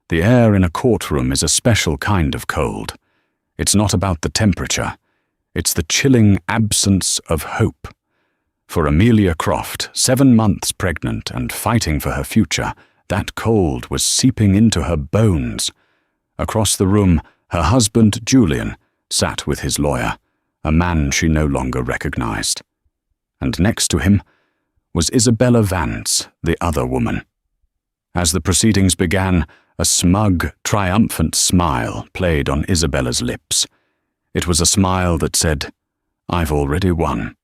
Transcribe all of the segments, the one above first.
The air in a courtroom is a special kind of cold. It's not about the temperature. It's the chilling absence of hope. For Amelia Croft, 7 months pregnant and fighting for her future, that cold was seeping into her bones. Across the room, her husband, Julian, sat with his lawyer, a man she no longer recognized. And next to him was Isabella Vance, the other woman. As the proceedings began, a smug, triumphant smile played on Isabella's lips. It was a smile that said, "I've already won."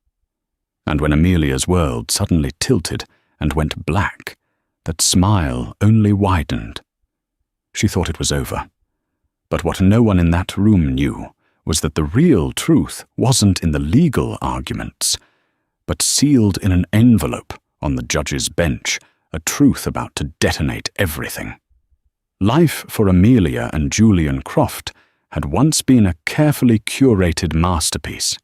And when Amelia's world suddenly tilted and went black, that smile only widened. She thought it was over. But what no one in that room knew was that the real truth wasn't in the legal arguments, but sealed in an envelope on the judge's bench, a truth about to detonate everything. Life for Amelia and Julian Croft had once been a carefully curated masterpiece.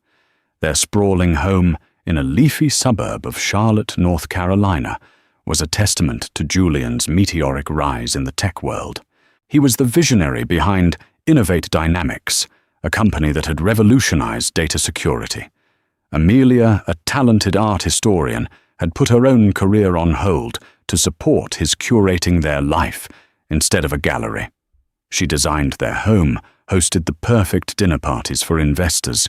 Their sprawling home in a leafy suburb of Charlotte, North Carolina, was a testament to Julian's meteoric rise in the tech world. He was the visionary behind Innovate Dynamics, a company that had revolutionized data security. Amelia, a talented art historian, had put her own career on hold to support his curating their life instead of a gallery. She designed their home, hosted the perfect dinner parties for investors,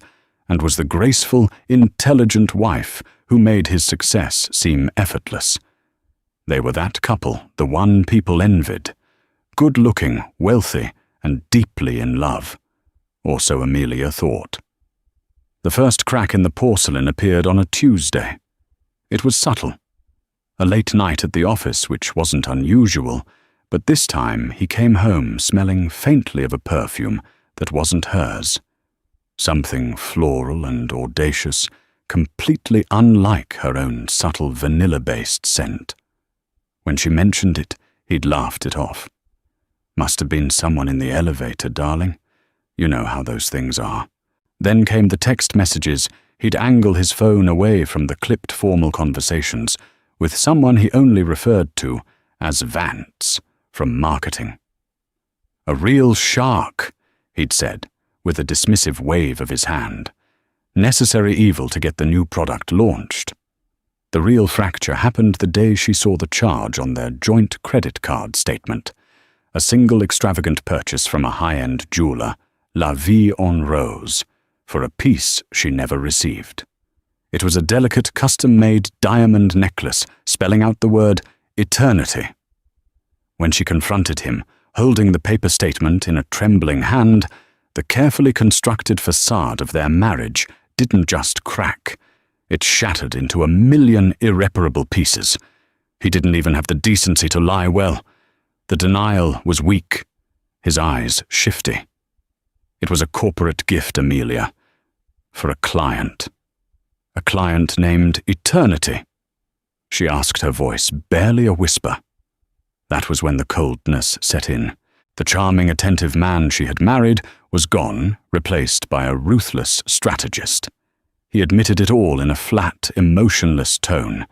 and was the graceful, intelligent wife who made his success seem effortless. They were that couple, the one people envied. Good-looking, wealthy, and deeply in love. Or so Amelia thought. The first crack in the porcelain appeared on a Tuesday. It was subtle. A late night at the office, which wasn't unusual, but this time he came home smelling faintly of a perfume that wasn't hers. Something floral and audacious, completely unlike her own subtle vanilla-based scent. When she mentioned it, he'd laughed it off. "Must have been someone in the elevator, darling. You know how those things are." Then came the text messages. He'd angle his phone away from the clipped formal conversations with someone he only referred to as Vance from marketing. "A real shark," he'd said, with a dismissive wave of his hand. "Necessary evil to get the new product launched." The real fracture happened the day she saw the charge on their joint credit card statement. A single extravagant purchase from a high-end jeweler, La Vie en Rose, for a piece she never received. It was a delicate, custom-made diamond necklace spelling out the word eternity. When she confronted him, holding the paper statement in a trembling hand, the carefully constructed facade of their marriage didn't just crack. It shattered into 1,000,000 irreparable pieces. He didn't even have the decency to lie well. The denial was weak, his eyes shifty. It was a corporate gift, Amelia, for a client. A client named Eternity. She asked, her voice barely a whisper. That was when the coldness set in. The charming, attentive man she had married was gone, replaced by a ruthless strategist. He admitted it all in a flat, emotionless tone.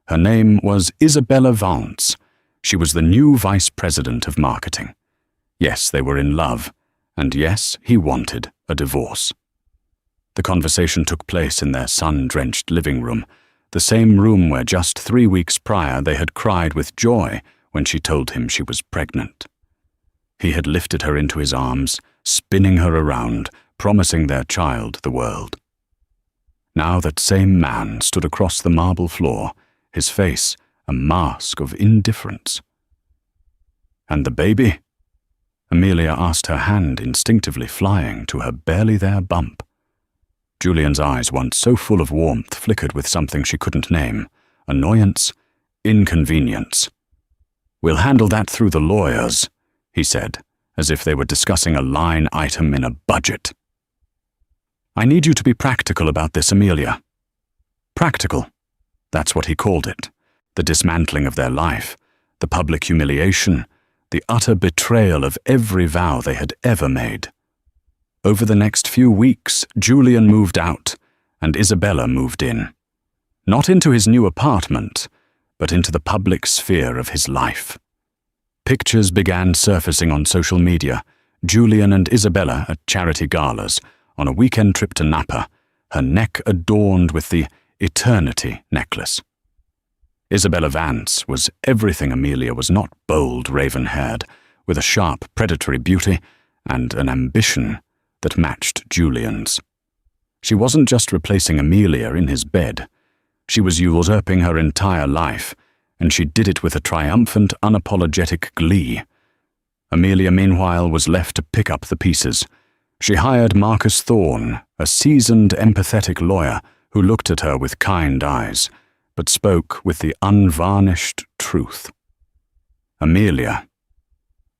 Her name was Isabella Vance. She was the new vice president of marketing. Yes, they were in love, and yes, he wanted a divorce. The conversation took place in their sun-drenched living room, the same room where just 3 weeks prior they had cried with joy when she told him she was pregnant. He had lifted her into his arms, spinning her around, promising their child the world. Now that same man stood across the marble floor, his face a mask of indifference. "And the baby?" Amelia asked, her hand instinctively flying to her barely-there bump. Julian's eyes, once so full of warmth, flickered with something she couldn't name. Annoyance, inconvenience. "We'll handle that through the lawyers," he said, as if they were discussing a line item in a budget. "I need you to be practical about this, Amelia." Practical. That's what he called it. The dismantling of their life, the public humiliation, the utter betrayal of every vow they had ever made. Over the next few weeks, Julian moved out, and Isabella moved in. Not into his new apartment, but into the public sphere of his life. Pictures began surfacing on social media. Julian and Isabella at charity galas, on a weekend trip to Napa, her neck adorned with the eternity necklace. Isabella Vance was everything Amelia was not: bold, raven-haired, with a sharp, predatory beauty and an ambition that matched Julian's. She wasn't just replacing Amelia in his bed. She was usurping her entire life, and she did it with a triumphant, unapologetic glee. Amelia, meanwhile, was left to pick up the pieces. She hired Marcus Thorne, a seasoned, empathetic lawyer who looked at her with kind eyes, but spoke with the unvarnished truth. "Amelia,"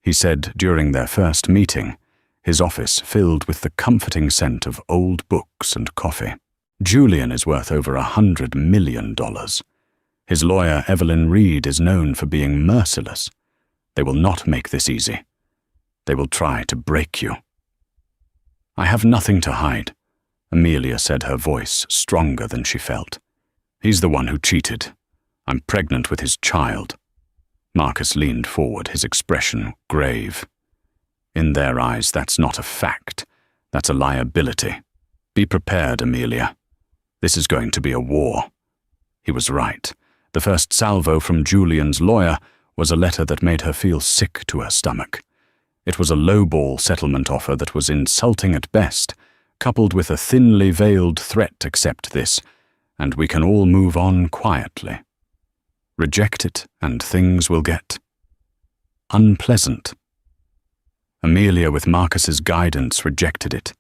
he said during their first meeting, his office filled with the comforting scent of old books and coffee. "Julian is worth over $100 million. His lawyer, Evelyn Reed, is known for being merciless. They will not make this easy. They will try to break you." "I have nothing to hide," Amelia said, her voice stronger than she felt. "He's the one who cheated. I'm pregnant with his child." Marcus leaned forward, his expression grave. "In their eyes, that's not a fact. That's a liability. Be prepared, Amelia. This is going to be a war." He was right. The first salvo from Julian's lawyer was a letter that made her feel sick to her stomach. It was a lowball settlement offer that was insulting at best, coupled with a thinly veiled threat: "Accept this, and we can all move on quietly. Reject it, and things will get unpleasant." Amelia, with Marcus's guidance, rejected it.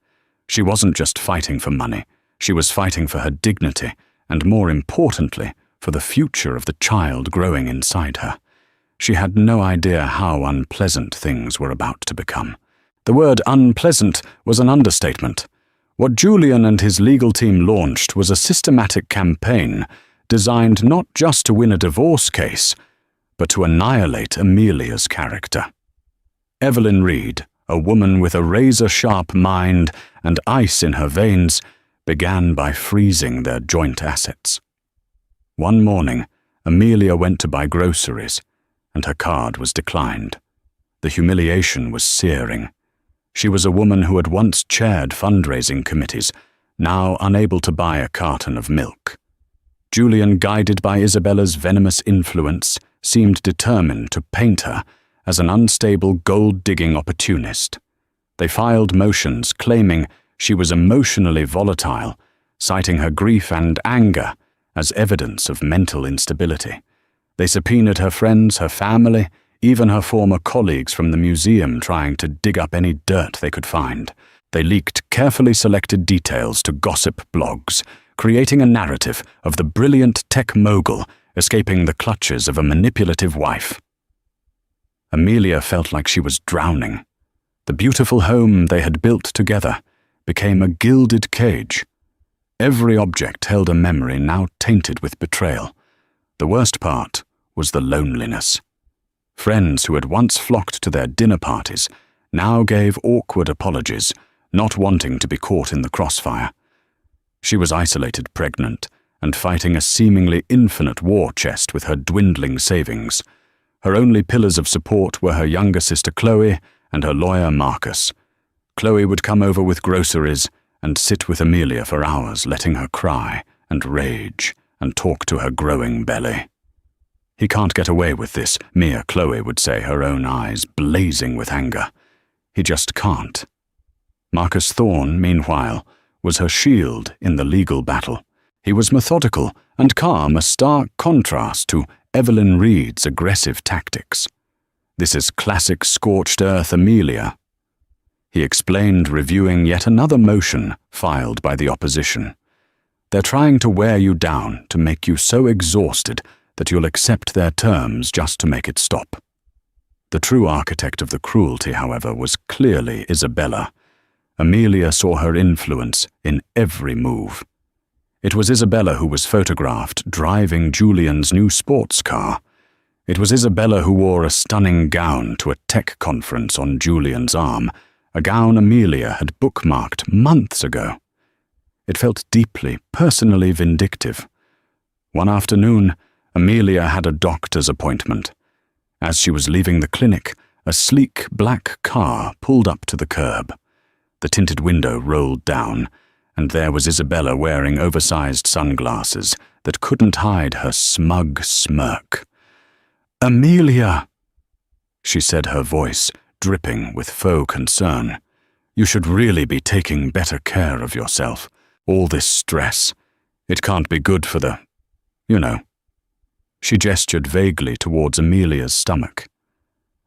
She wasn't just fighting for money. She was fighting for her dignity, and more importantly, for the future of the child growing inside her. She had no idea how unpleasant things were about to become. The word unpleasant was an understatement. What Julian and his legal team launched was a systematic campaign designed not just to win a divorce case, but to annihilate Amelia's character. Evelyn Reed, a woman with a razor-sharp mind and ice in her veins, began by freezing their joint assets. One morning, Amelia went to buy groceries, and her card was declined. The humiliation was searing. She was a woman who had once chaired fundraising committees, now unable to buy a carton of milk. Julian, guided by Isabella's venomous influence, seemed determined to paint her as an unstable gold-digging opportunist. They filed motions claiming she was emotionally volatile, citing her grief and anger as evidence of mental instability. They subpoenaed her friends, her family, even her former colleagues from the museum, trying to dig up any dirt they could find. They leaked carefully selected details to gossip blogs, creating a narrative of the brilliant tech mogul escaping the clutches of a manipulative wife. Amelia felt like she was drowning. The beautiful home they had built together became a gilded cage. Every object held a memory now tainted with betrayal. The worst part was the loneliness. Friends who had once flocked to their dinner parties now gave awkward apologies, not wanting to be caught in the crossfire. She was isolated, pregnant, and fighting a seemingly infinite war chest with her dwindling savings. Her only pillars of support were her younger sister Chloe and her lawyer Marcus. Chloe would come over with groceries and sit with Amelia for hours, letting her cry and rage and talk to her growing belly. "He can't get away with this," Mia Chloe would say, her own eyes blazing with anger. "He just can't." Marcus Thorne, meanwhile, was her shield in the legal battle. He was methodical and calm, a stark contrast to Evelyn Reed's aggressive tactics. "This is classic scorched earth Amelia," he explained, reviewing yet another motion filed by the opposition. "They're trying to wear you down, to make you so exhausted that you'll accept their terms just to make it stop." The true architect of the cruelty, however, was clearly Isabella. Amelia saw her influence in every move. It was Isabella who was photographed driving Julian's new sports car. It was Isabella who wore a stunning gown to a tech conference on Julian's arm, a gown Amelia had bookmarked months ago. It felt deeply, personally vindictive. One afternoon, Amelia had a doctor's appointment. As she was leaving the clinic, a sleek black car pulled up to the curb. The tinted window rolled down, and there was Isabella wearing oversized sunglasses that couldn't hide her smug smirk. "Amelia," she said, her voice dripping with faux concern. "You should really be taking better care of yourself. All this stress. It can't be good for the, you know." She gestured vaguely towards Amelia's stomach.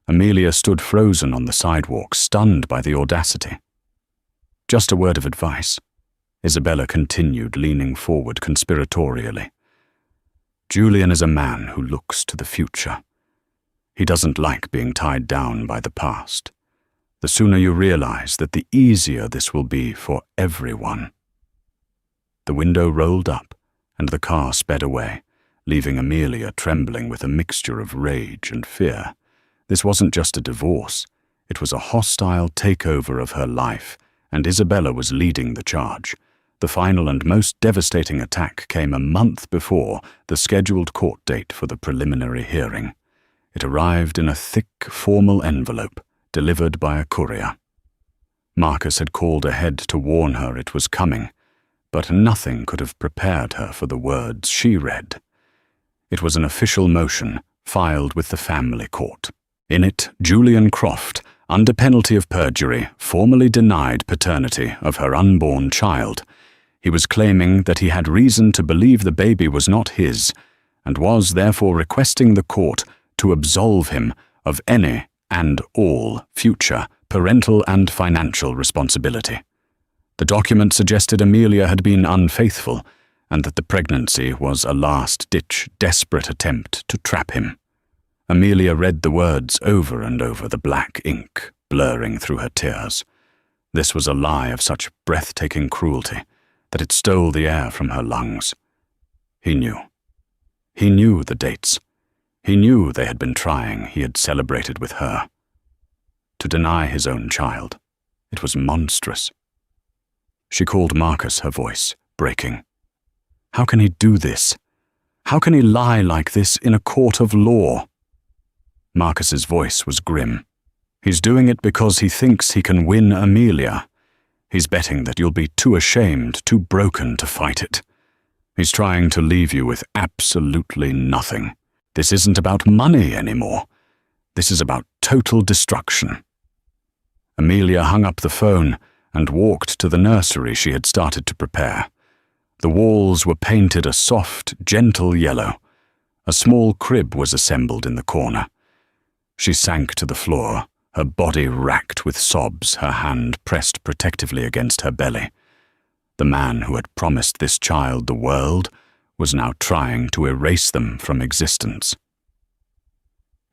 Amelia stood frozen on the sidewalk, stunned by the audacity. "Just a word of advice," Isabella continued, leaning forward conspiratorially. "Julian is a man who looks to the future. He doesn't like being tied down by the past. The sooner you realize that, the easier this will be for everyone." The window rolled up, and the car sped away, leaving Amelia trembling with a mixture of rage and fear. This wasn't just a divorce. It was a hostile takeover of her life, and Isabella was leading the charge. The final and most devastating attack came a month before the scheduled court date for the preliminary hearing. It arrived in a thick, formal envelope, delivered by a courier. Marcus had called ahead to warn her it was coming, but nothing could have prepared her for the words she read. It was an official motion filed with the family court. In it, Julian Croft, under penalty of perjury, formally denied paternity of her unborn child. He was claiming that he had reason to believe the baby was not his, and was therefore requesting the court to absolve him of any and all future parental and financial responsibility. The document suggested Amelia had been unfaithful, and that the pregnancy was a last-ditch, desperate attempt to trap him. Amelia read the words over and over, the black ink blurring through her tears. This was a lie of such breathtaking cruelty that it stole the air from her lungs. He knew. He knew the dates. He knew they had been trying. He had celebrated with her. To deny his own child, it was monstrous. She called Marcus, her voice breaking. How can he do this? How can he lie like this in a court of law? Marcus's voice was grim. He's doing it because he thinks he can win Amelia. He's betting that you'll be too ashamed, too broken to fight it. He's trying to leave you with absolutely nothing. This isn't about money anymore. This is about total destruction. Amelia hung up the phone and walked to the nursery she had started to prepare. The walls were painted a soft, gentle yellow. A small crib was assembled in the corner. She sank to the floor, her body racked with sobs, her hand pressed protectively against her belly. The man who had promised this child the world was now trying to erase them from existence.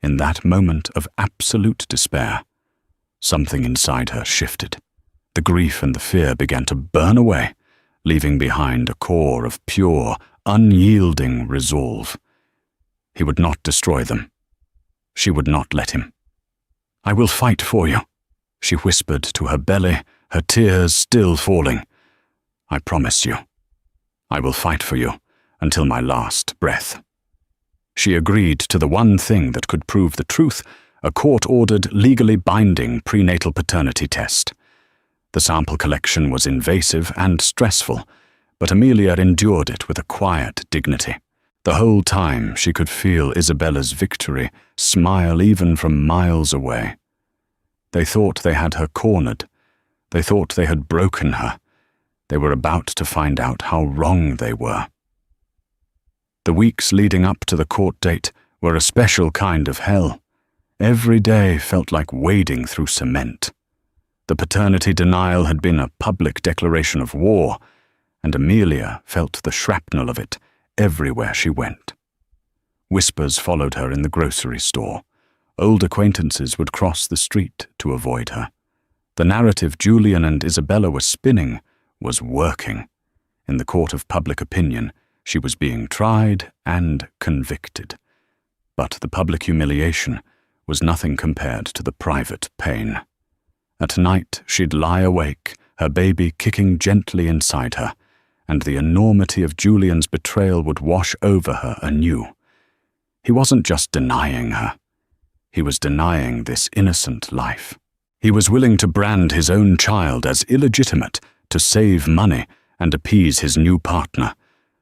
In that moment of absolute despair, something inside her shifted. The grief and the fear began to burn away, leaving behind a core of pure, unyielding resolve. He would not destroy them. She would not let him. "I will fight for you," she whispered to her belly, her tears still falling. "I promise you. I will fight for you until my last breath." She agreed to the one thing that could prove the truth, a court-ordered, legally binding prenatal paternity test. The sample collection was invasive and stressful, but Amelia endured it with a quiet dignity. The whole time she could feel Isabella's victory smile even from miles away. They thought they had her cornered. They thought they had broken her. They were about to find out how wrong they were. The weeks leading up to the court date were a special kind of hell. Every day felt like wading through cement. The paternity denial had been a public declaration of war, and Amelia felt the shrapnel of it everywhere she went. Whispers followed her in the grocery store. Old acquaintances would cross the street to avoid her. The narrative Julian and Isabella were spinning was working. In the court of public opinion, she was being tried and convicted. But the public humiliation was nothing compared to the private pain. At night, she'd lie awake, her baby kicking gently inside her, and the enormity of Julian's betrayal would wash over her anew. He wasn't just denying her. He was denying this innocent life. He was willing to brand his own child as illegitimate to save money and appease his new partner.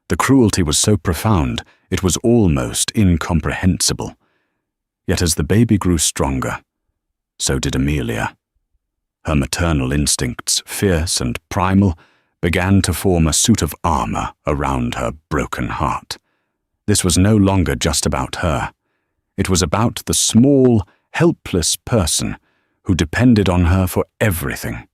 The cruelty was so profound, it was almost incomprehensible. Yet as the baby grew stronger, so did Amelia. Her maternal instincts, fierce and primal, began to form a suit of armor around her broken heart. This was no longer just about her. It was about the small, helpless person who depended on her for everything.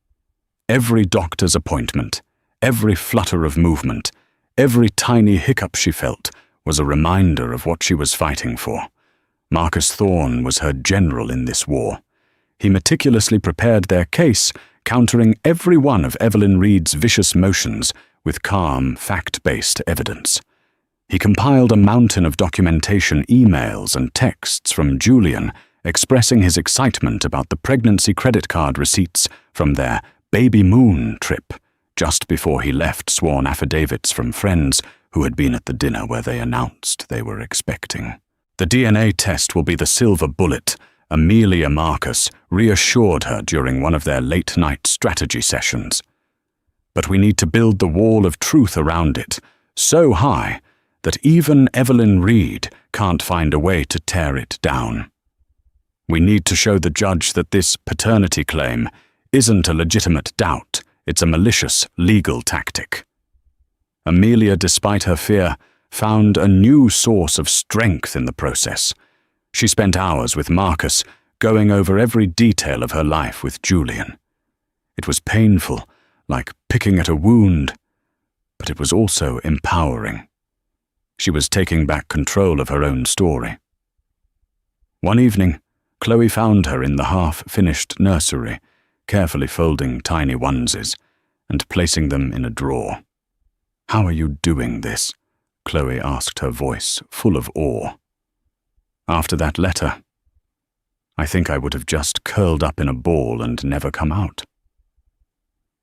Every doctor's appointment, every flutter of movement, every tiny hiccup she felt was a reminder of what she was fighting for. Marcus Thorne was her general in this war. He meticulously prepared their case, countering every one of Evelyn Reed's vicious motions with calm, fact-based evidence. He compiled a mountain of documentation, emails and texts from Julian, expressing his excitement about the pregnancy credit card receipts from their baby moon trip, just before he left sworn affidavits from friends who had been at the dinner where they announced they were expecting. The DNA test will be the silver bullet, Amelia Marcus reassured her during one of their late-night strategy sessions. But we need to build the wall of truth around it, so high that even Evelyn Reed can't find a way to tear it down. We need to show the judge that this paternity claim isn't a legitimate doubt, it's a malicious legal tactic. Amelia, despite her fear, found a new source of strength in the process. She spent hours with Marcus, going over every detail of her life with Julian. It was painful, like picking at a wound, but it was also empowering. She was taking back control of her own story. One evening, Chloe found her in the half-finished nursery, carefully folding tiny onesies and placing them in a drawer. "How are you doing this?" Chloe asked, her voice full of awe. "After that letter, I think I would have just curled up in a ball and never come out."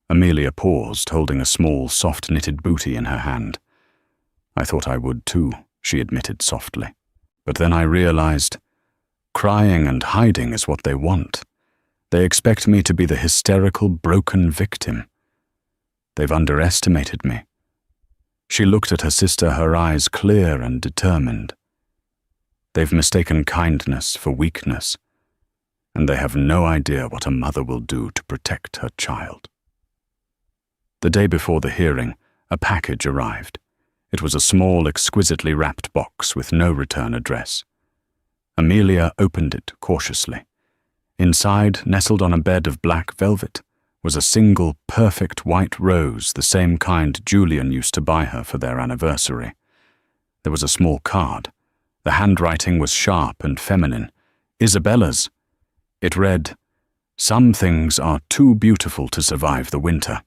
Amelia paused, holding a small, soft-knitted booty in her hand. "I thought I would too," she admitted softly. "But then I realized crying and hiding is what they want. They expect me to be the hysterical, broken victim. They've underestimated me." She looked at her sister, her eyes clear and determined. "They've mistaken kindness for weakness, and they have no idea what a mother will do to protect her child." The day before the hearing, a package arrived. It was a small, exquisitely wrapped box with no return address. Amelia opened it cautiously. Inside, nestled on a bed of black velvet, was a single, perfect white rose, the same kind Julian used to buy her for their anniversary. There was a small card. The handwriting was sharp and feminine. Isabella's. It read, "Some things are too beautiful to survive the winter.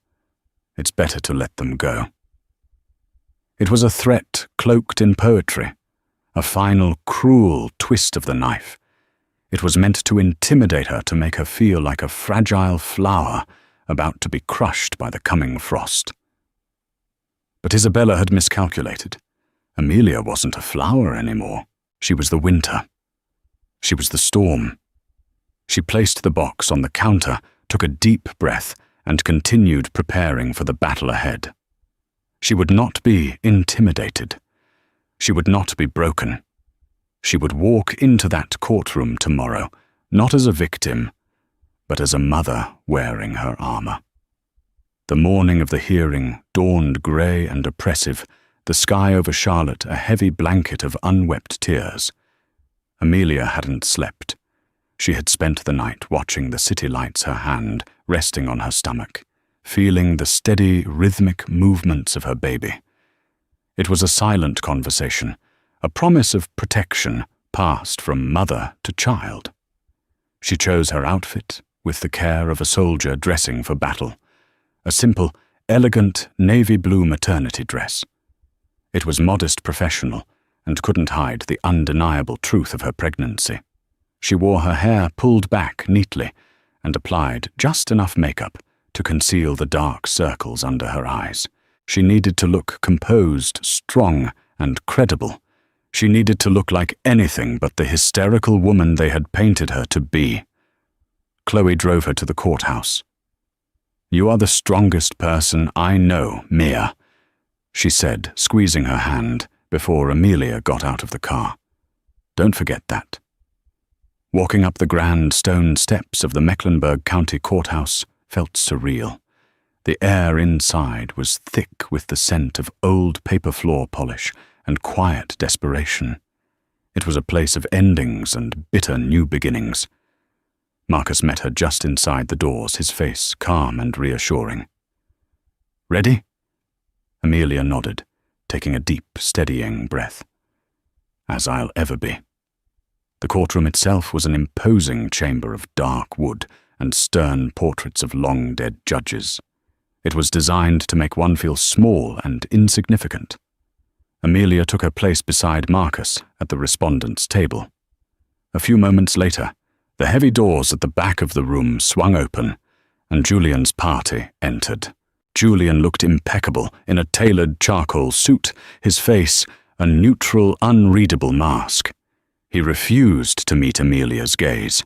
It's better to let them go." It was a threat cloaked in poetry, a final, cruel twist of the knife. It was meant to intimidate her, to make her feel like a fragile flower about to be crushed by the coming frost. But Isabella had miscalculated. Amelia wasn't a flower anymore. She was the winter. She was the storm. She placed the box on the counter, took a deep breath, and continued preparing for the battle ahead. She would not be intimidated. She would not be broken. She would walk into that courtroom tomorrow, not as a victim, but as a mother wearing her armor. The morning of the hearing dawned grey and oppressive, the sky over Charlotte a heavy blanket of unwept tears. Amelia hadn't slept. She had spent the night watching the city lights, her hand resting on her stomach, feeling the steady, rhythmic movements of her baby. It was a silent conversation, a promise of protection passed from mother to child. She chose her outfit with the care of a soldier dressing for battle, a simple, elegant navy blue maternity dress. It was modest, professional, and couldn't hide the undeniable truth of her pregnancy. She wore her hair pulled back neatly and applied just enough makeup to conceal the dark circles under her eyes. She needed to look composed, strong, and credible. She needed to look like anything but the hysterical woman they had painted her to be. Chloe drove her to the courthouse. "You are the strongest person I know, Mia," she said, squeezing her hand before Amelia got out of the car. "Don't forget that." Walking up the grand stone steps of the Mecklenburg County Courthouse felt surreal. The air inside was thick with the scent of old paper floor polish and quiet desperation. It was a place of endings and bitter new beginnings. Marcus met her just inside the doors, his face calm and reassuring. "Ready?" Amelia nodded, taking a deep, steadying breath. "As I'll ever be." The courtroom itself was an imposing chamber of dark wood and stern portraits of long-dead judges. It was designed to make one feel small and insignificant. Amelia took her place beside Marcus at the respondents' table. A few moments later, the heavy doors at the back of the room swung open, and Julian's party entered. Julian looked impeccable in a tailored charcoal suit, his face a neutral, unreadable mask. He refused to meet Amelia's gaze.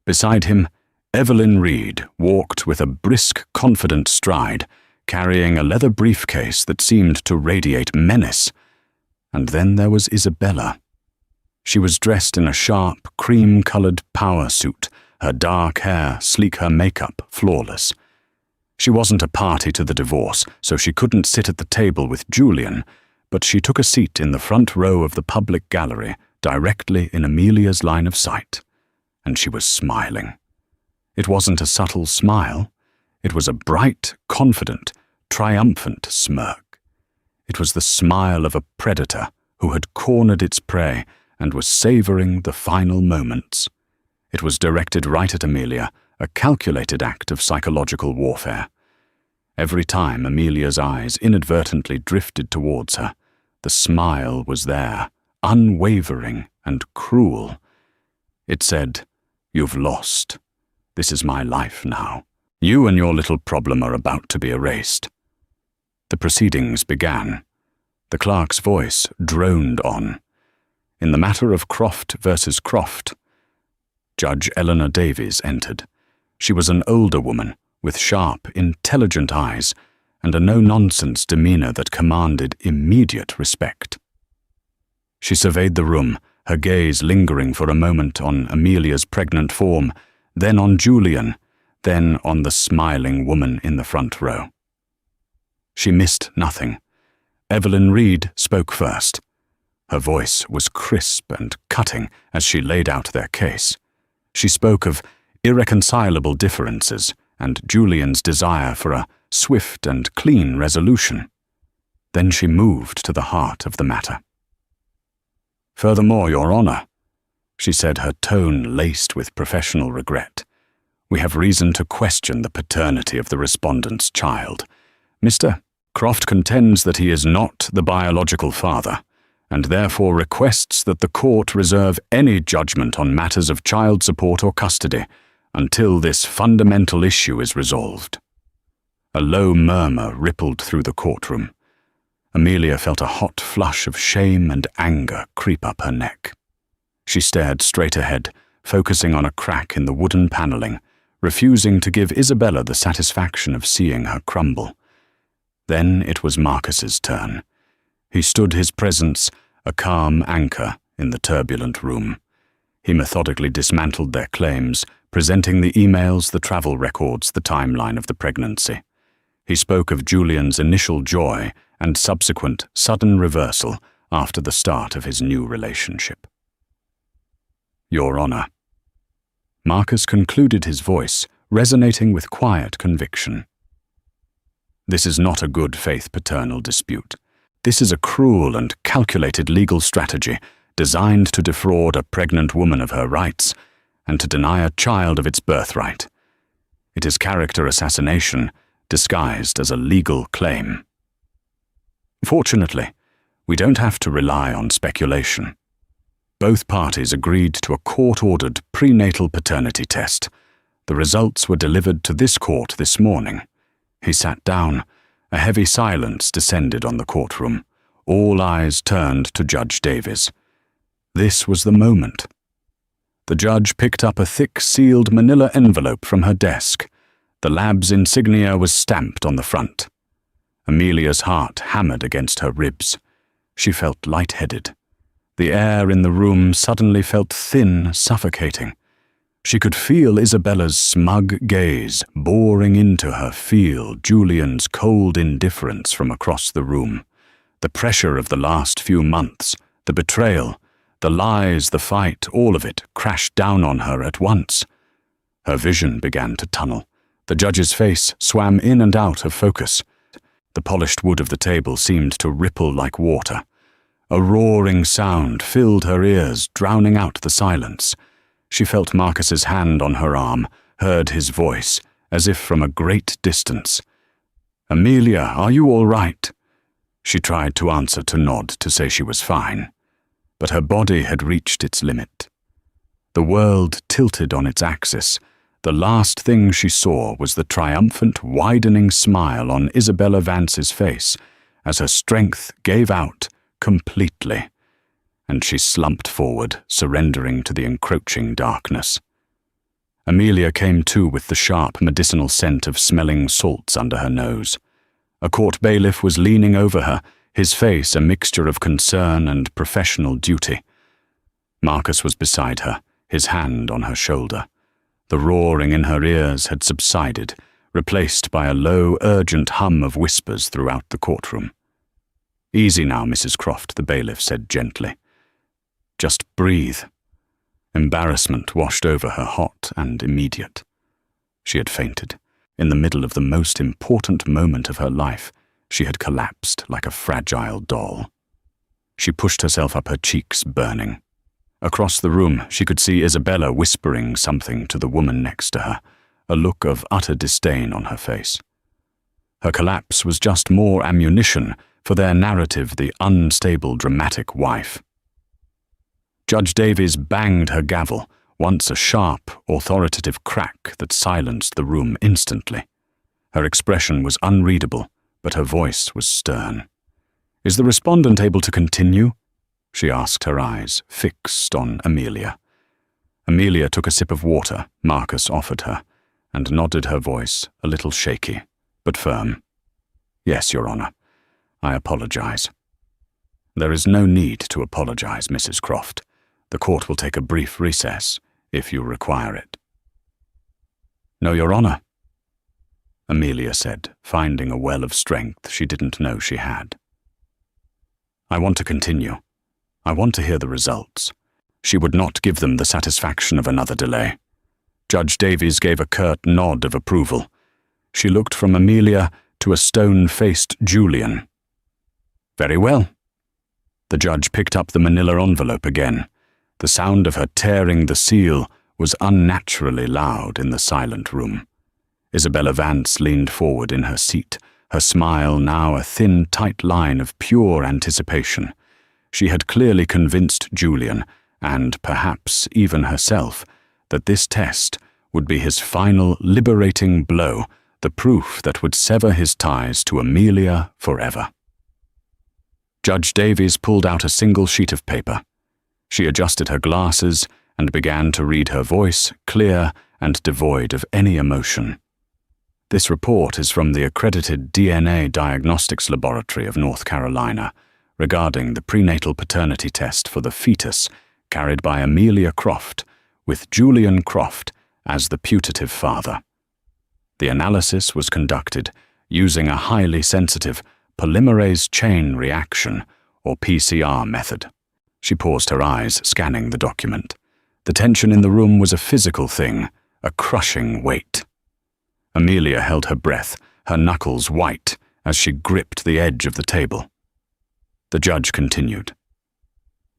Beside him, Evelyn Reed walked with a brisk, confident stride, carrying a leather briefcase that seemed to radiate menace. And then there was Isabella. She was dressed in a sharp, cream-colored power suit, her dark hair sleek, her makeup flawless. She wasn't a party to the divorce, so she couldn't sit at the table with Julian, but she took a seat in the front row of the public gallery, directly in Amelia's line of sight. And she was smiling. It wasn't a subtle smile. It was a bright, confident, triumphant smirk. It was the smile of a predator who had cornered its prey and was savoring the final moments. It was directed right at Amelia, a calculated act of psychological warfare. Every time Amelia's eyes inadvertently drifted towards her, the smile was there, unwavering and cruel. It said, "You've lost. This is my life now. You and your little problem are about to be erased." The proceedings began. The clerk's voice droned on. In the matter of Croft versus Croft, Judge Eleanor Davies entered. She was an older woman with sharp, intelligent eyes and a no-nonsense demeanor that commanded immediate respect. She surveyed the room, her gaze lingering for a moment on Amelia's pregnant form, then on Julian, then on the smiling woman in the front row. She missed nothing. Evelyn Reed spoke first. Her voice was crisp and cutting as she laid out their case. She spoke of irreconcilable differences and Julian's desire for a swift and clean resolution. Then she moved to the heart of the matter. "Furthermore, Your Honor," she said, her tone laced with professional regret, "we have reason to question the paternity of the respondent's child. Mr. Croft contends that he is not the biological father, and therefore requests that the court reserve any judgment on matters of child support or custody until this fundamental issue is resolved." A low murmur rippled through the courtroom. Amelia felt a hot flush of shame and anger creep up her neck. She stared straight ahead, focusing on a crack in the wooden paneling, refusing to give Isabella the satisfaction of seeing her crumble. Then it was Marcus's turn. He stood his presence, a calm anchor in the turbulent room. He methodically dismantled their claims, presenting the emails, the travel records, the timeline of the pregnancy. He spoke of Julian's initial joy and subsequent sudden reversal after the start of his new relationship. "Your Honor." Marcus concluded, his voice resonating with quiet conviction. "This is not a good faith paternal dispute. This is a cruel and calculated legal strategy designed to defraud a pregnant woman of her rights and to deny a child of its birthright. It is character assassination disguised as a legal claim. Fortunately, we don't have to rely on speculation. Both parties agreed to a court-ordered prenatal paternity test. The results were delivered to this court this morning." He sat down. A heavy silence descended on the courtroom. all eyes turned to Judge Davies. This was the moment. The judge picked up a thick sealed manila envelope from her desk. The lab's insignia was stamped on the front. Amelia's heart hammered against her ribs. She felt lightheaded. The air in the room suddenly felt thin, suffocating. She could feel Isabella's smug gaze boring into her, feel Julian's cold indifference from across the room. The pressure of the last few months, the betrayal, the lies, the fight, all of it crashed down on her at once. Her vision began to tunnel. The judge's face swam in and out of focus. The polished wood of the table seemed to ripple like water. A roaring sound filled her ears, drowning out the silence. She felt Marcus's hand on her arm, heard his voice, as if from a great distance. "Amelia, are you all right?" She tried to answer, to nod, to say she was fine. But her body had reached its limit. The world tilted on its axis. The last thing she saw was the triumphant, widening smile on Isabella Vance's face as her strength gave out completely, and she slumped forward, surrendering to the encroaching darkness. Amelia came to with the sharp medicinal scent of smelling salts under her nose. A court bailiff was leaning over her, his face a mixture of concern and professional duty. Marcus was beside her, his hand on her shoulder. The roaring in her ears had subsided, replaced by a low, urgent hum of whispers throughout the courtroom. "Easy now, Mrs. Croft," the bailiff said gently. "Just breathe." Embarrassment washed over her, hot and immediate. She had fainted. In the middle of the most important moment of her life, she had collapsed like a fragile doll. She pushed herself up, her cheeks burning. Across the room, she could see Isabella whispering something to the woman next to her, a look of utter disdain on her face. Her collapse was just more ammunition for their narrative, the unstable, dramatic wife. Judge Davies banged her gavel, once a sharp, authoritative crack that silenced the room instantly. Her expression was unreadable, but her voice was stern. "Is the respondent able to continue?" she asked, her eyes fixed on Amelia. Amelia took a sip of water Marcus offered her, and nodded, her voice a little shaky, but firm. "Yes, Your Honor. I apologize." "There is no need to apologize, Mrs. Croft. The court will take a brief recess, if you require it." "No, Your Honor," Amelia said, finding a well of strength she didn't know she had. "I want to continue. I want to hear the results." She would not give them the satisfaction of another delay. Judge Davies gave a curt nod of approval. She looked from Amelia to a stone-faced Julian. "Very well." The judge picked up the manila envelope again. The sound of her tearing the seal was unnaturally loud in the silent room. Isabella Vance leaned forward in her seat, her smile now a thin, tight line of pure anticipation. She had clearly convinced Julian, and perhaps even herself, that this test would be his final liberating blow, the proof that would sever his ties to Amelia forever. Judge Davies pulled out a single sheet of paper. She adjusted her glasses and began to read, her voice clear and devoid of any emotion. "This report is from the accredited DNA Diagnostics Laboratory of North Carolina regarding the prenatal paternity test for the fetus carried by Amelia Croft, with Julian Croft as the putative father. The analysis was conducted using a highly sensitive polymerase chain reaction, or PCR method." She paused, her eyes scanning the document. The tension in the room was a physical thing, a crushing weight. Amelia held her breath, her knuckles white, as she gripped the edge of the table. The judge continued.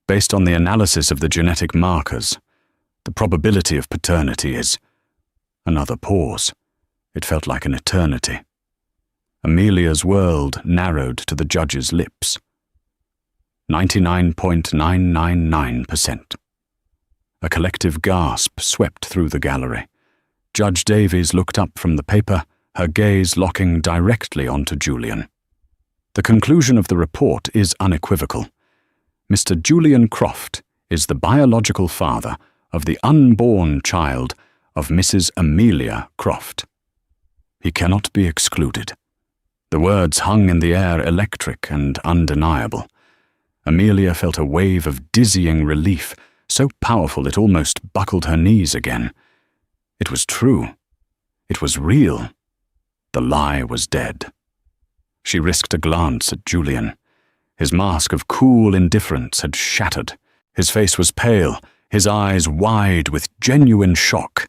"Based on the analysis of the genetic markers, the probability of paternity is..." Another pause. It felt like an eternity. Amelia's world narrowed to the judge's lips. 99.999%. A collective gasp swept through the gallery. Judge Davies looked up from the paper, her gaze locking directly onto Julian. The conclusion of the report is unequivocal. Mr. Julian Croft is the biological father of the unborn child of Mrs. Amelia Croft. He cannot be excluded. The words hung in the air electric and undeniable. Amelia felt a wave of dizzying relief, so powerful it almost buckled her knees again. It was true. It was real. The lie was dead. She risked a glance at Julian. His mask of cool indifference had shattered. His face was pale, his eyes wide with genuine shock.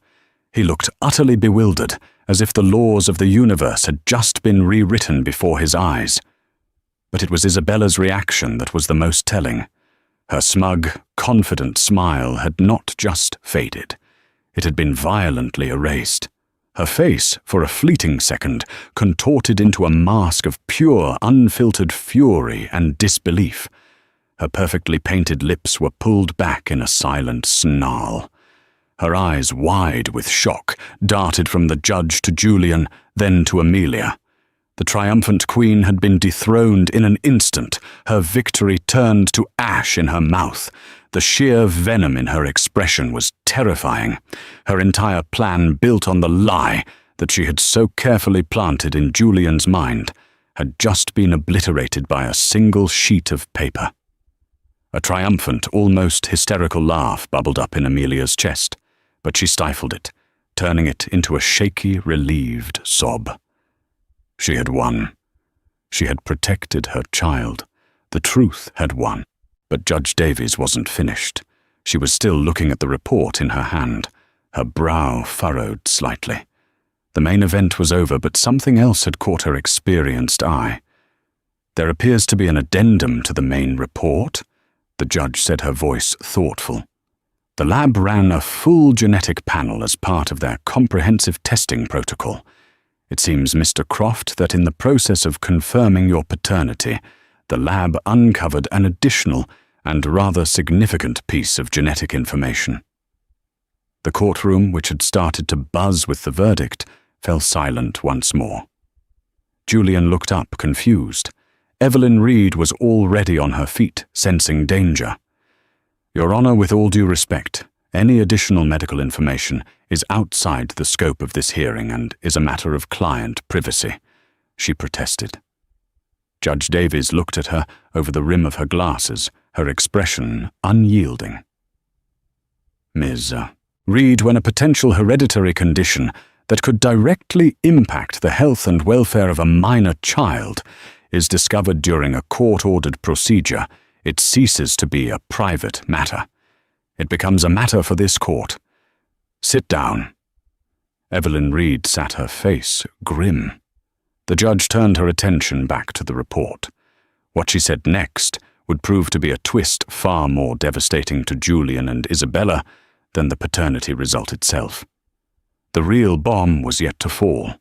He looked utterly bewildered, as if the laws of the universe had just been rewritten before his eyes. But it was Isabella's reaction that was the most telling. Her smug, confident smile had not just faded. It had been violently erased. Her face, for a fleeting second, contorted into a mask of pure, unfiltered fury and disbelief. Her perfectly painted lips were pulled back in a silent snarl. Her eyes, wide with shock, darted from the judge to Julian, then to Amelia. The triumphant queen had been dethroned in an instant, her victory turned to ash in her mouth. The sheer venom in her expression was terrifying. Her entire plan, built on the lie that she had so carefully planted in Julian's mind, had just been obliterated by a single sheet of paper. A triumphant, almost hysterical laugh bubbled up in Amelia's chest, but she stifled it, turning it into a shaky, relieved sob. She had won. She had protected her child. The truth had won. But Judge Davies wasn't finished. She was still looking at the report in her hand, her brow furrowed slightly. The main event was over, but something else had caught her experienced eye. "There appears to be an addendum to the main report," the judge said, her voice thoughtful. "The lab ran a full genetic panel as part of their comprehensive testing protocol. It seems, Mr. Croft, that in the process of confirming your paternity, the lab uncovered an additional and rather significant piece of genetic information." The courtroom, which had started to buzz with the verdict, fell silent once more. Julian looked up, confused. Evelyn Reed was already on her feet, sensing danger. "Your Honor, with all due respect, any additional medical information is outside the scope of this hearing and is a matter of client privacy," she protested. Judge Davies looked at her over the rim of her glasses, her expression unyielding. "Ms. Reed, when a potential hereditary condition that could directly impact the health and welfare of a minor child is discovered during a court-ordered procedure, it ceases to be a private matter. It becomes a matter for this court. Sit down." Evelyn Reed sat, her face grim. The judge turned her attention back to the report. What she said next would prove to be a twist far more devastating to Julian and Isabella than the paternity result itself. The real bomb was yet to fall.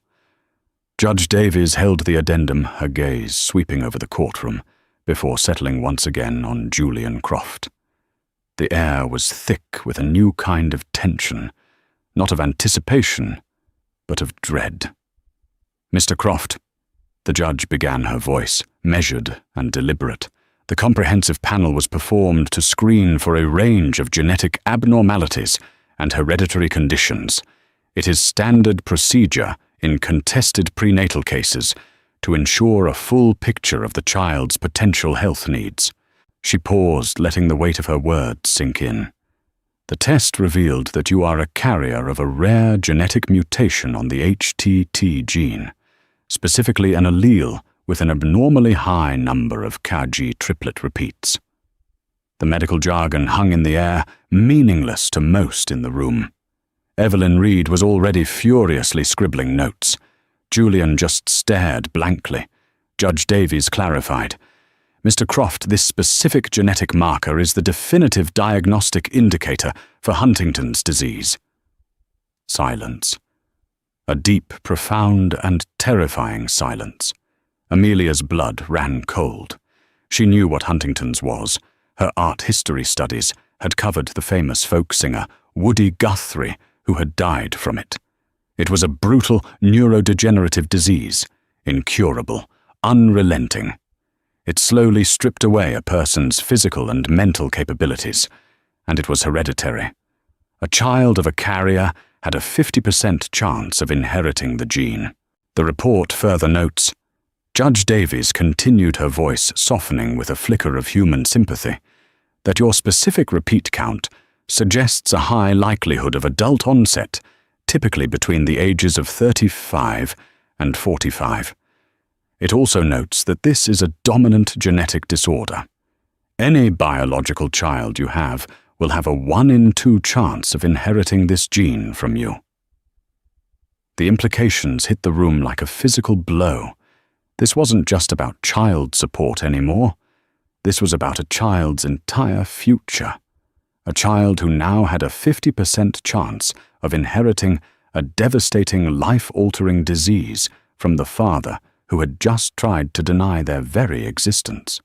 Judge Davies held the addendum, her gaze sweeping over the courtroom, before settling once again on Julian Croft. The air was thick with a new kind of tension, not of anticipation, but of dread. "Mr. Croft," the judge began, her voice measured and deliberate. The comprehensive panel was performed to screen for a range of genetic abnormalities and hereditary conditions. It is standard procedure in contested prenatal cases to ensure a full picture of the child's potential health needs. She paused, letting the weight of her words sink in. "The test revealed that you are a carrier of a rare genetic mutation on the HTT gene, specifically an allele with an abnormally high number of KG triplet repeats." The medical jargon hung in the air, meaningless to most in the room. Evelyn Reed was already furiously scribbling notes. Julian just stared blankly. Judge Davies clarified, "Mr. Croft, this specific genetic marker is the definitive diagnostic indicator for Huntington's disease." Silence. A deep, profound, and terrifying silence. Amelia's blood ran cold. She knew what Huntington's was. Her art history studies had covered the famous folk singer Woody Guthrie, who had died from it. It was a brutal neurodegenerative disease, incurable, unrelenting. It slowly stripped away a person's physical and mental capabilities, and it was hereditary. A child of a carrier had a 50% chance of inheriting the gene. The report further notes, Judge Davies continued, her voice softening with a flicker of human sympathy, that your specific repeat count suggests a high likelihood of adult onset, typically between the ages of 35 and 45. It also notes that this is a dominant genetic disorder. Any biological child you have will have a 1 in 2 chance of inheriting this gene from you. The implications hit the room like a physical blow. This wasn't just about child support anymore. This was about a child's entire future. A child who now had a 50% chance of inheriting a devastating, life-altering disease from the father who had just tried to deny their very existence.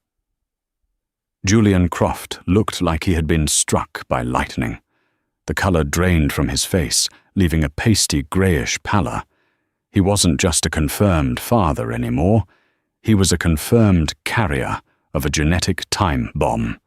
Julian Croft looked like he had been struck by lightning. The color drained from his face, leaving a pasty grayish pallor. He wasn't just a confirmed father anymore. He was a confirmed carrier of a genetic time bomb.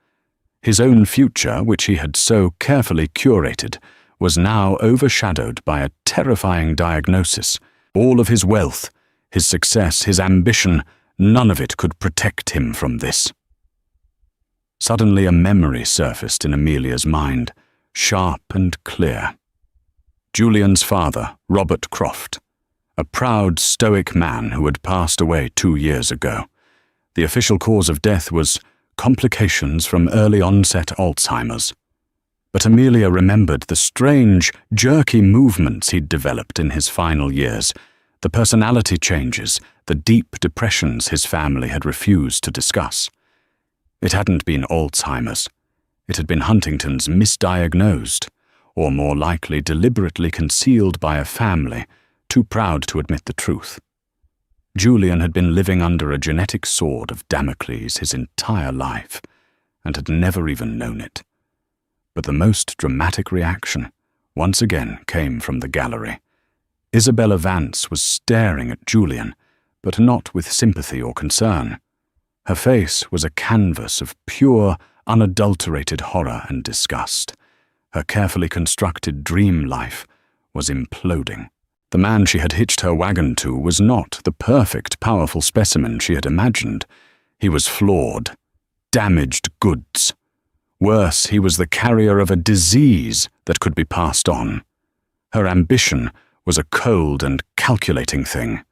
His own future, which he had so carefully curated, was now overshadowed by a terrifying diagnosis. All of his wealth, his success, his ambition, none of it could protect him from this. Suddenly a memory surfaced in Amelia's mind, sharp and clear. Julian's father, Robert Croft, a proud, stoic man who had passed away 2 years ago. The official cause of death was complications from early-onset Alzheimer's. But Amelia remembered the strange, jerky movements he'd developed in his final years, the personality changes, the deep depressions his family had refused to discuss. It hadn't been Alzheimer's. It had been Huntington's misdiagnosed, or more likely deliberately concealed by a family too proud to admit the truth. Julian had been living under a genetic sword of Damocles his entire life, and had never even known it. But the most dramatic reaction, once again, came from the gallery. Isabella Vance was staring at Julian, but not with sympathy or concern. Her face was a canvas of pure, unadulterated horror and disgust. Her carefully constructed dream life was imploding. The man she had hitched her wagon to was not the perfect, powerful specimen she had imagined. He was flawed, damaged goods. Worse, he was the carrier of a disease that could be passed on. Her ambition was a cold and calculating thing.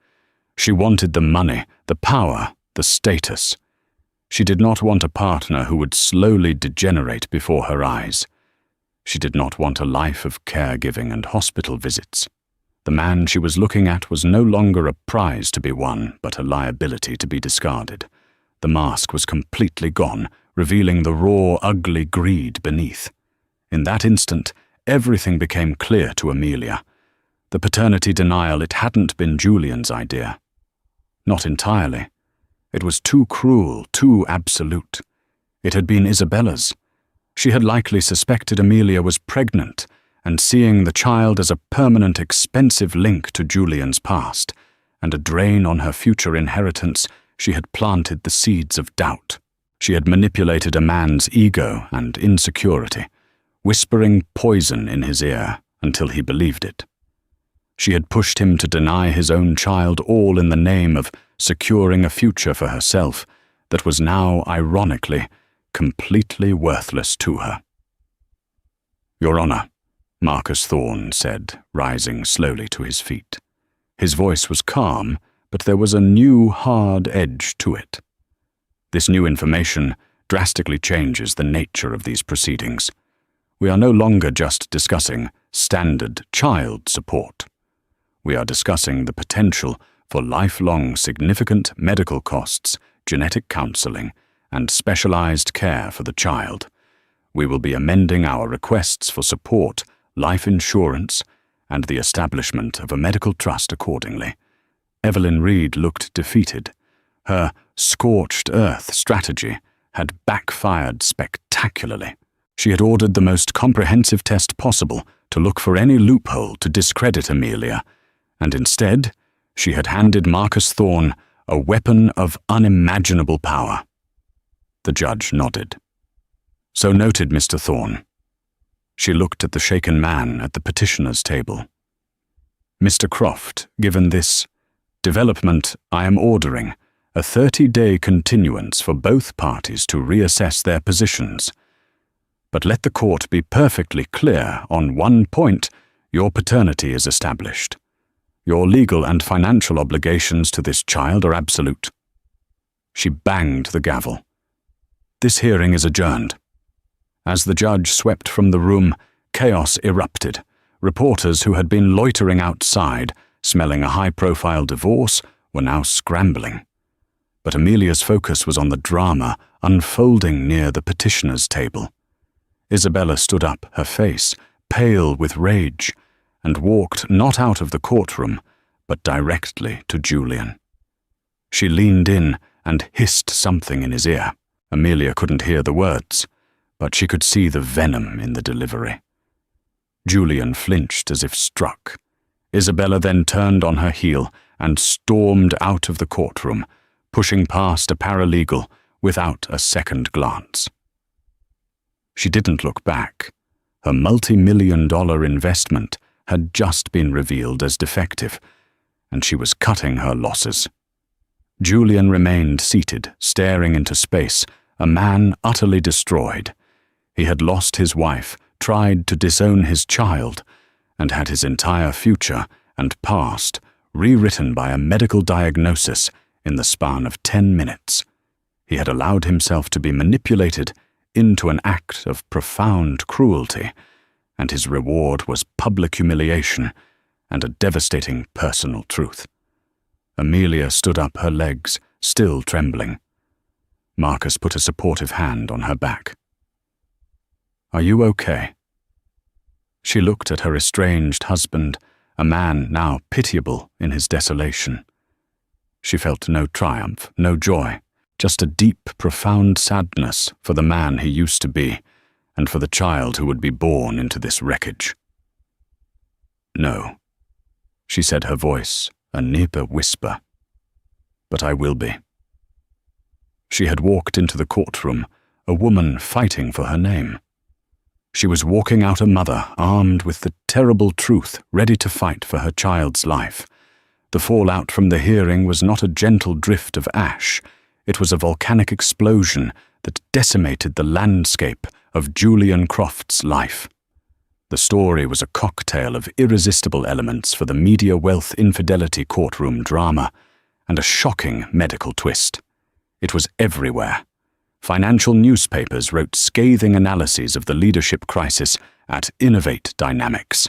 She wanted the money, the power, the status. She did not want a partner who would slowly degenerate before her eyes. She did not want a life of caregiving and hospital visits. The man she was looking at was no longer a prize to be won, but a liability to be discarded. The mask was completely gone, revealing the raw, ugly greed beneath. In that instant, everything became clear to Amelia. The paternity denial, it hadn't been Julian's idea. Not entirely. It was too cruel, too absolute. It had been Isabella's. She had likely suspected Amelia was pregnant, and seeing the child as a permanent, expensive link to Julian's past, and a drain on her future inheritance, she had planted the seeds of doubt. She had manipulated a man's ego and insecurity, whispering poison in his ear until he believed it. She had pushed him to deny his own child, all in the name of securing a future for herself that was now, ironically, completely worthless to her. "Your Honor," Marcus Thorne said, rising slowly to his feet. His voice was calm, but there was a new, hard edge to it. This new information drastically changes the nature of these proceedings. We are no longer just discussing standard child support. We are discussing the potential for lifelong significant medical costs, genetic counseling, and specialized care for the child. We will be amending our requests for support, life insurance, and the establishment of a medical trust accordingly. Evelyn Reed looked defeated. Her scorched earth strategy had backfired spectacularly. She had ordered the most comprehensive test possible to look for any loophole to discredit Amelia, and instead, she had handed Marcus Thorne a weapon of unimaginable power. The judge nodded. "So noted, Mr. Thorne." She looked at the shaken man at the petitioner's table. "Mr. Croft, given this development, I am ordering a 30-day continuance for both parties to reassess their positions. But let the court be perfectly clear on one point: your paternity is established. Your legal and financial obligations to this child are absolute." She banged the gavel. "This hearing is adjourned." As the judge swept from the room, chaos erupted. Reporters who had been loitering outside, smelling a high-profile divorce, were now scrambling. But Amelia's focus was on the drama unfolding near the petitioner's table. Isabella stood up, her face pale with rage, and walked not out of the courtroom, but directly to Julian. She leaned in and hissed something in his ear. Amelia couldn't hear the words, but she could see the venom in the delivery. Julian flinched as if struck. Isabella then turned on her heel and stormed out of the courtroom, pushing past a paralegal without a second glance. She didn't look back. Her multi-million-dollar investment had just been revealed as defective, and she was cutting her losses. Julian remained seated, staring into space, a man utterly destroyed. He had lost his wife, tried to disown his child, and had his entire future and past rewritten by a medical diagnosis in the span of 10 minutes. He had allowed himself to be manipulated into an act of profound cruelty, and his reward was public humiliation and a devastating personal truth. Amelia stood up, her legs still trembling. Marcus put a supportive hand on her back. "Are you okay?" She looked at her estranged husband, a man now pitiable in his desolation. She felt no triumph, no joy, just a deep, profound sadness for the man he used to be, and for the child who would be born into this wreckage. "No," she said, her voice a near whisper, "but I will be." She had walked into the courtroom, a woman fighting for her name. She was walking out a mother armed with the terrible truth, ready to fight for her child's life. The fallout from the hearing was not a gentle drift of ash. It was a volcanic explosion that decimated the landscape of Julian Croft's life. The story was a cocktail of irresistible elements for the media wealth infidelity courtroom drama, and a shocking medical twist. It was everywhere. Financial newspapers wrote scathing analyses of the leadership crisis at Innovate Dynamics.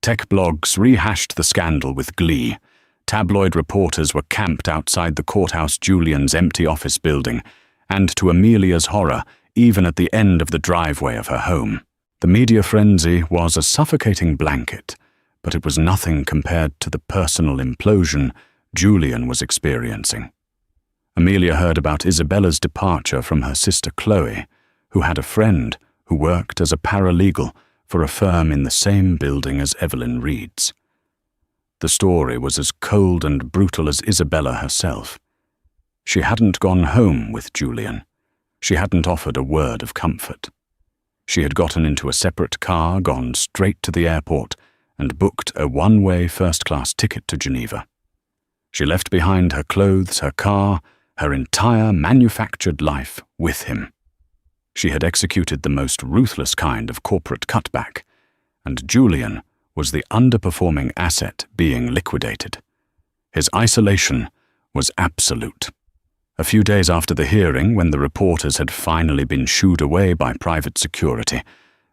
Tech blogs rehashed the scandal with glee. Tabloid reporters were camped outside the courthouse Julian's empty office building, and to Amelia's horror, even at the end of the driveway of her home. The media frenzy was a suffocating blanket, but it was nothing compared to the personal implosion Julian was experiencing. Amelia heard about Isabella's departure from her sister Chloe, who had a friend who worked as a paralegal for a firm in the same building as Evelyn Reed's. The story was as cold and brutal as Isabella herself. She hadn't gone home with Julian. She hadn't offered a word of comfort. She had gotten into a separate car, gone straight to the airport, and booked a one-way first-class ticket to Geneva. She left behind her clothes, her car, her entire manufactured life with him. She had executed the most ruthless kind of corporate cutback, and Julian was the underperforming asset being liquidated. His isolation was absolute. A few days after the hearing, when the reporters had finally been shooed away by private security,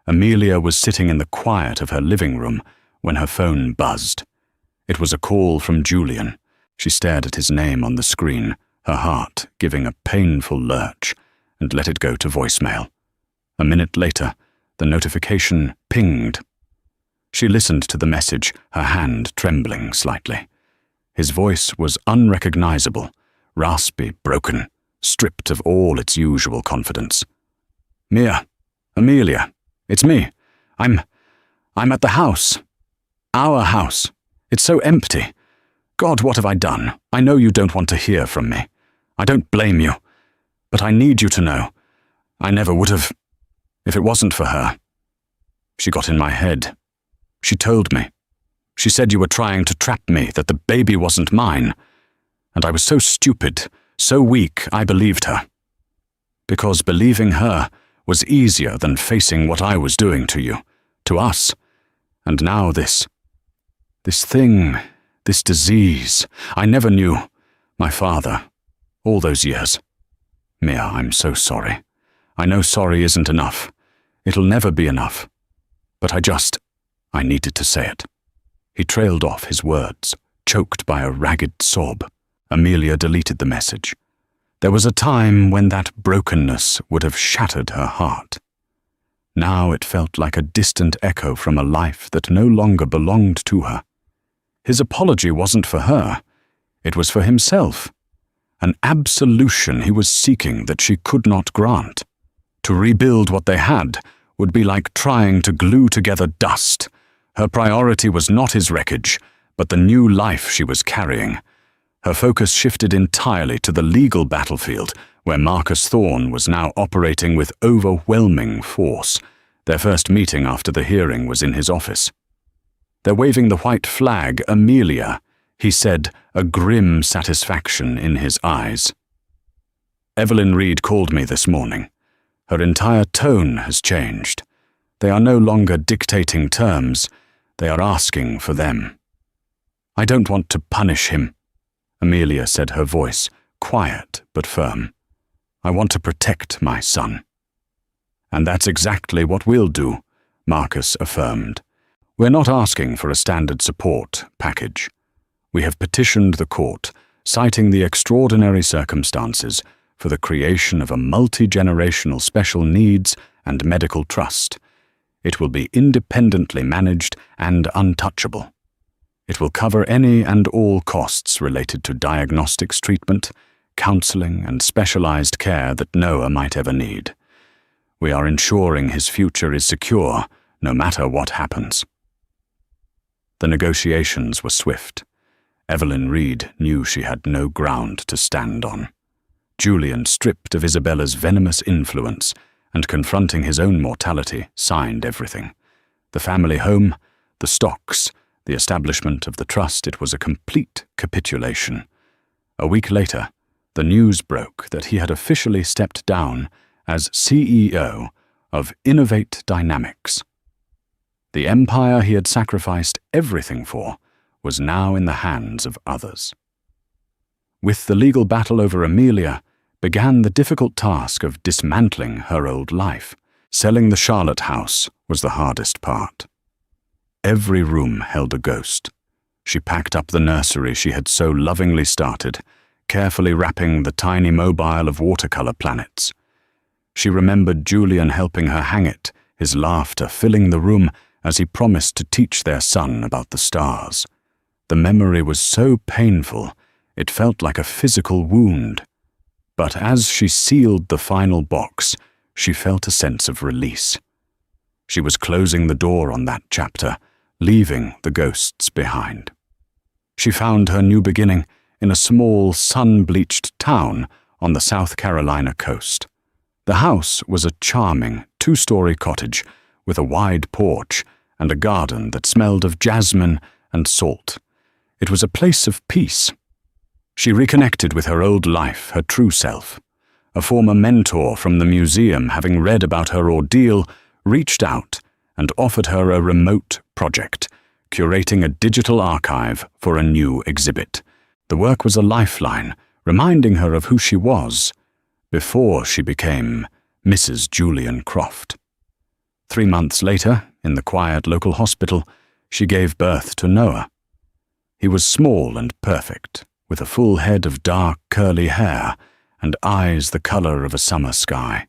Amelia was sitting in the quiet of her living room when her phone buzzed. It was a call from Julian. She stared at his name on the screen, her heart giving a painful lurch, and let it go to voicemail. A minute later, the notification pinged. She listened to the message, her hand trembling slightly. His voice was unrecognizable, raspy, broken, stripped of all its usual confidence. "Mia, Amelia, it's me. I'm at the house. Our house. It's so empty. God, what have I done? I know you don't want to hear from me. I don't blame you. But I need you to know. I never would have, if it wasn't for her. She got in my head. She told me. She said you were trying to trap me, that the baby wasn't mine. And I was so stupid, so weak, I believed her. Because believing her was easier than facing what I was doing to you, to us. And now this thing, this disease, I never knew. My father, all those years. Mia, I'm so sorry. I know sorry isn't enough. It'll never be enough. But I needed to say it. He trailed off his words, choked by a ragged sob. Amelia deleted the message. There was a time when that brokenness would have shattered her heart. Now it felt like a distant echo from a life that no longer belonged to her. His apology wasn't for her. It was for himself. An absolution he was seeking that she could not grant. To rebuild what they had would be like trying to glue together dust. Her priority was not his wreckage, but the new life she was carrying. Her focus shifted entirely to the legal battlefield, where Marcus Thorne was now operating with overwhelming force. Their first meeting after the hearing was in his office. "They're waving the white flag, Amelia," he said, a grim satisfaction in his eyes. "Evelyn Reed called me this morning. Her entire tone has changed. They are no longer dictating terms. They are asking for them. I don't want to punish him," Amelia said, her voice quiet but firm. "I want to protect my son." "And that's exactly what we'll do," Marcus affirmed. "We're not asking for a standard support package. We have petitioned the court, citing the extraordinary circumstances, for the creation of a multi-generational special needs and medical trust. It will be independently managed and untouchable. It will cover any and all costs related to diagnostics treatment, counseling, and specialized care that Noah might ever need. We are ensuring his future is secure, no matter what happens." The negotiations were swift. Evelyn Reed knew she had no ground to stand on. Julian, stripped of Isabella's venomous influence and confronting his own mortality, signed everything. The family home, the stocks, the establishment of the trust. It was a complete capitulation. A week later, the news broke that he had officially stepped down as CEO of Innovate Dynamics. The empire he had sacrificed everything for was now in the hands of others. With the legal battle over Amelia began the difficult task of dismantling her old life. Selling the Charlotte house was the hardest part. Every room held a ghost. She packed up the nursery she had so lovingly started, carefully wrapping the tiny mobile of watercolor planets. She remembered Julian helping her hang it, his laughter filling the room as he promised to teach their son about the stars. The memory was so painful, it felt like a physical wound. But as she sealed the final box, she felt a sense of release. She was closing the door on that chapter, leaving the ghosts behind. She found her new beginning in a small, sun-bleached town on the South Carolina coast. The house was a charming, two-story cottage with a wide porch and a garden that smelled of jasmine and salt. It was a place of peace. She reconnected with her old life, her true self. A former mentor from the museum, having read about her ordeal, reached out and offered her a remote project, curating a digital archive for a new exhibit. The work was a lifeline, reminding her of who she was before she became Mrs. Julian Croft. 3 months later, in the quiet local hospital, she gave birth to Noah. He was small and perfect, with a full head of dark, curly hair and eyes the color of a summer sky.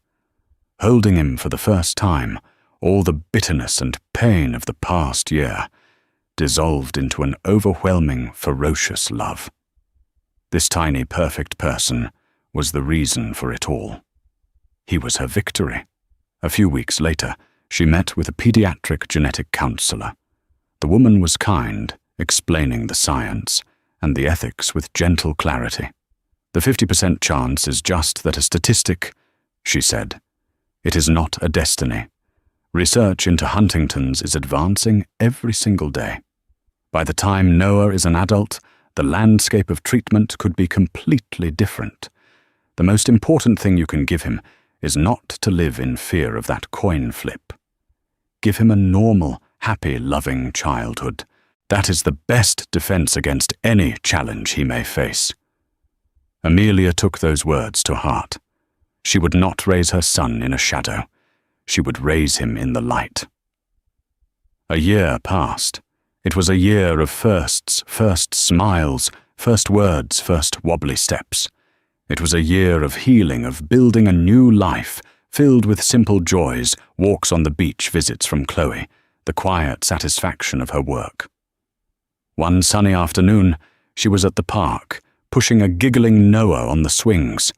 Holding him for the first time, all the bitterness and pain of the past year dissolved into an overwhelming, ferocious love. This tiny, perfect person was the reason for it all. He was her victory. A few weeks later, she met with a pediatric genetic counselor. The woman was kind, explaining the science and the ethics with gentle clarity. The 50% chance is just that a statistic, she said. It is not a destiny. Research into Huntington's is advancing every single day. By the time Noah is an adult, the landscape of treatment could be completely different. The most important thing you can give him is not to live in fear of that coin flip. Give him a normal, happy, loving childhood. That is the best defense against any challenge he may face. Amelia took those words to heart. She would not raise her son in a shadow. She would raise him in the light. A year passed. It was a year of firsts, first smiles, first words, first wobbly steps. It was a year of healing, of building a new life, filled with simple joys, walks on the beach, visits from Chloe, the quiet satisfaction of her work. One sunny afternoon, she was at the park, pushing a giggling Noah on the swings.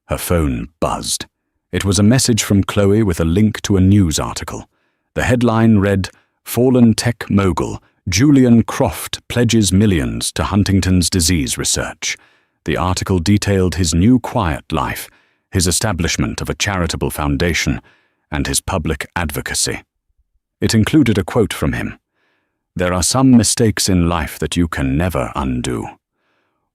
Her phone buzzed. It was a message from Chloe with a link to a news article. The headline read, "Fallen tech mogul, Julian Croft pledges millions to Huntington's disease research." The article detailed his new quiet life, his establishment of a charitable foundation, and his public advocacy. It included a quote from him. "There are some mistakes in life that you can never undo.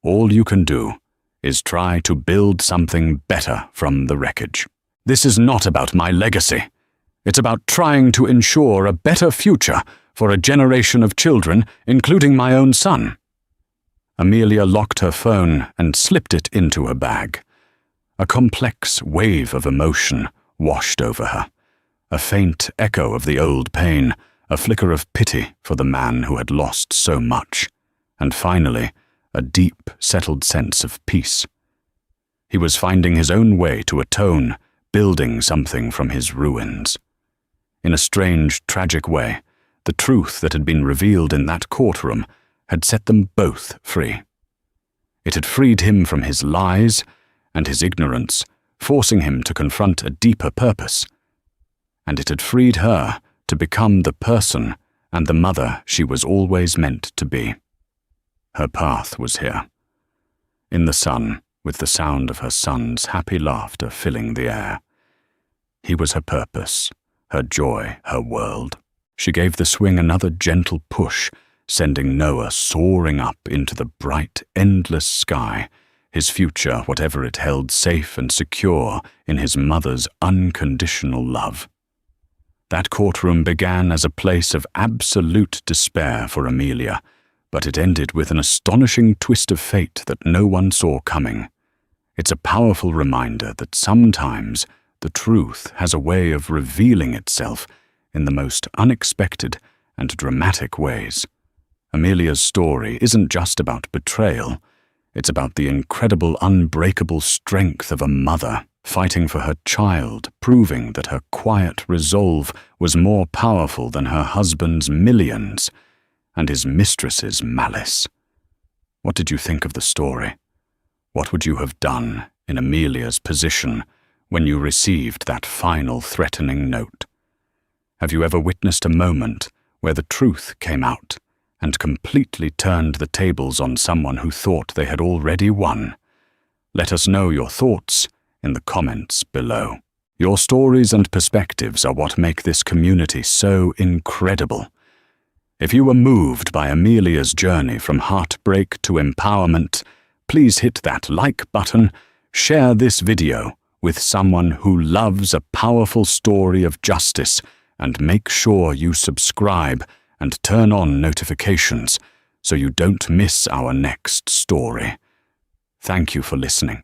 All you can do is try to build something better from the wreckage. This is not about my legacy. It's about trying to ensure a better future for a generation of children, including my own son." Amelia locked her phone and slipped it into her bag. A complex wave of emotion washed over her. A faint echo of the old pain, a flicker of pity for the man who had lost so much, and finally, a deep, settled sense of peace. He was finding his own way to atone, building something from his ruins. In a strange, tragic way, the truth that had been revealed in that courtroom had set them both free. It had freed him from his lies and his ignorance, forcing him to confront a deeper purpose. And it had freed her to become the person and the mother she was always meant to be. Her path was here. In the sun, with the sound of her son's happy laughter filling the air. He was her purpose, her joy, her world. She gave the swing another gentle push, sending Noah soaring up into the bright, endless sky, his future, whatever it held, safe and secure in his mother's unconditional love. That courtroom began as a place of absolute despair for Amelia, but it ended with an astonishing twist of fate that no one saw coming. It's a powerful reminder that sometimes the truth has a way of revealing itself in the most unexpected and dramatic ways. Amelia's story isn't just about betrayal. It's about the incredible, unbreakable strength of a mother fighting for her child, proving that her quiet resolve was more powerful than her husband's millions and his mistress's malice. What did you think of the story? What would you have done in Amelia's position when you received that final threatening note? Have you ever witnessed a moment where the truth came out and completely turned the tables on someone who thought they had already won? Let us know your thoughts in the comments below. Your stories and perspectives are what make this community so incredible. If you were moved by Amelia's journey from heartbreak to empowerment, please hit that like button, share this video with someone who loves a powerful story of justice, and make sure you subscribe and turn on notifications so you don't miss our next story. Thank you for listening.